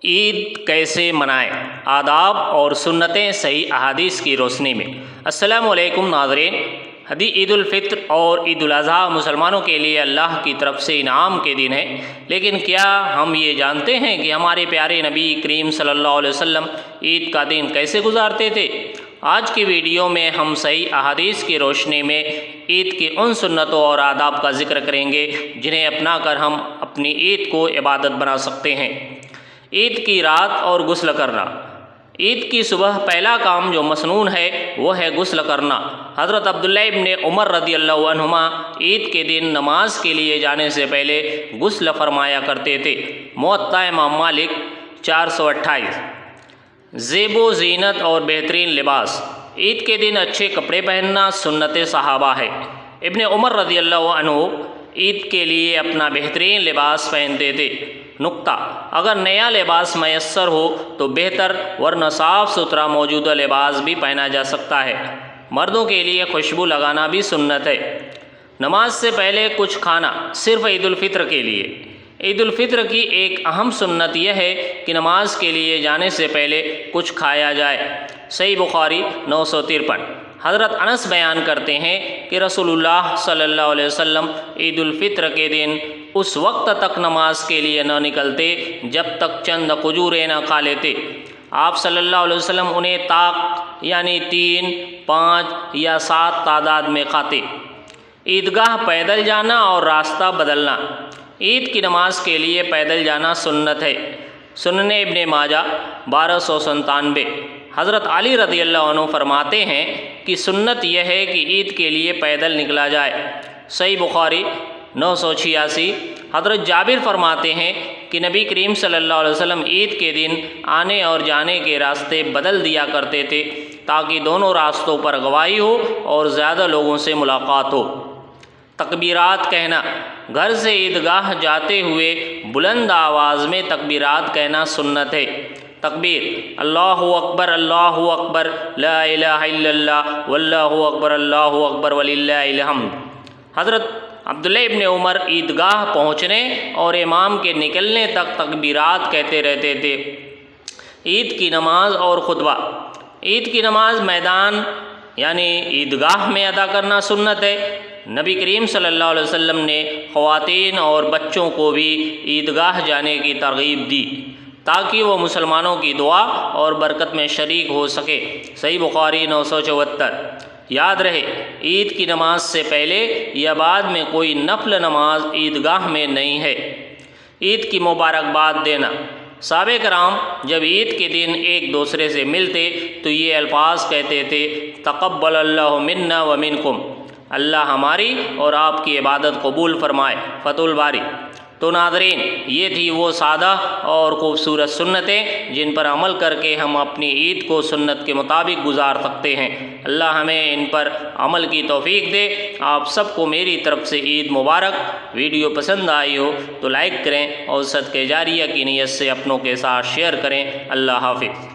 عید کیسے منائیں، آداب اور سنتیں صحیح احادیث کی روشنی میں۔ السلام علیکم ناظرین، عید الفطر اور عید الاضحیٰ مسلمانوں کے لیے اللہ کی طرف سے انعام کے دن ہے، لیکن کیا ہم یہ جانتے ہیں کہ ہمارے پیارے نبی کریم صلی اللہ علیہ وسلم عید کا دن کیسے گزارتے تھے؟ آج کی ویڈیو میں ہم صحیح احادیث کی روشنی میں عید کی ان سنتوں اور آداب کا ذکر کریں گے جنہیں اپنا کر ہم اپنی عید کو عبادت بنا سکتے ہیں۔ عید کی رات اور غسل کرنا۔ عید کی صبح پہلا کام جو مسنون ہے وہ ہے غسل کرنا۔ حضرت عبداللہ ابن عمر رضی اللہ عنہما عید کے دن نماز کے لیے جانے سے پہلے غسل فرمایا کرتے تھے۔ موطا امام مالک 428۔ زیب و زینت اور بہترین لباس۔ عید کے دن اچھے کپڑے پہننا سنت صحابہ ہے۔ ابن عمر رضی اللہ عنہ عید کے لیے اپنا بہترین لباس پہنتے تھے۔ نقطہ: اگر نیا لباس میسر ہو تو بہتر، ورنہ صاف ستھرا موجودہ لباس بھی پہنا جا سکتا ہے۔ مردوں کے لیے خوشبو لگانا بھی سنت ہے۔ نماز سے پہلے کچھ کھانا صرف عید الفطر کے لیے۔ عید الفطر کی ایک اہم سنت یہ ہے کہ نماز کے لیے جانے سے پہلے کچھ کھایا جائے۔ صحیح بخاری 953۔ حضرت انس بیان کرتے ہیں کہ رسول اللہ صلی اللہ علیہ وسلم عید الفطر کے دن اس وقت تک نماز کے لیے نہ نکلتے جب تک چند کھجوریں نہ کھا لیتے۔ آپ صلی اللہ علیہ وسلم انہیں طاق یعنی 3، 5 یا 7 تعداد میں کھاتے۔ عیدگاہ پیدل جانا اور راستہ بدلنا۔ عید کی نماز کے لیے پیدل جانا سنت ہے۔ سنن ابن ماجہ 1297۔ حضرت علی رضی اللہ عنہ فرماتے ہیں کہ سنت یہ ہے کہ عید کے لیے پیدل نکلا جائے۔ صحیح بخاری 986۔ حضرت جابر فرماتے ہیں کہ نبی کریم صلی اللہ علیہ وسلم عید کے دن آنے اور جانے کے راستے بدل دیا کرتے تھے تاکہ دونوں راستوں پر گواہی ہو اور زیادہ لوگوں سے ملاقات ہو۔ تکبیرات کہنا۔ گھر سے عیدگاہ جاتے ہوئے بلند آواز میں تکبیرات کہنا سنت ہے۔ تکبیر: اللہ اکبر اللہ اکبر لا الہ الا اللہ واللہ اکبر اللہ اکبر وللہ الحمد۔ حضرت عبداللہ ابن عمر عیدگاہ پہنچنے اور امام کے نکلنے تک تکبیرات کہتے رہتے تھے۔ عید کی نماز اور خطبہ۔ عید کی نماز میدان یعنی عیدگاہ میں ادا کرنا سنت ہے۔ نبی کریم صلی اللہ علیہ وسلم نے خواتین اور بچوں کو بھی عیدگاہ جانے کی ترغیب دی تاکہ وہ مسلمانوں کی دعا اور برکت میں شریک ہو سکے۔ صحیح بخاری 974۔ یاد رہے، عید کی نماز سے پہلے یا بعد میں کوئی نفل نماز عیدگاہ میں نہیں ہے۔ عید کی مبارکباد دینا۔ صحابہ کرام جب عید کے دن ایک دوسرے سے ملتے تو یہ الفاظ کہتے تھے: تقبل اللہ منا ومنکم، اللہ ہماری اور آپ کی عبادت قبول فرمائے۔ فتح الباری۔ تو ناظرین، یہ تھی وہ سادہ اور خوبصورت سنتیں جن پر عمل کر کے ہم اپنی عید کو سنت کے مطابق گزار سکتے ہیں۔ اللہ ہمیں ان پر عمل کی توفیق دے۔ آپ سب کو میری طرف سے عید مبارک۔ ویڈیو پسند آئی ہو تو لائک کریں اور صدقہ جاریہ کی نیت سے اپنوں کے ساتھ شیئر کریں۔ اللہ حافظ۔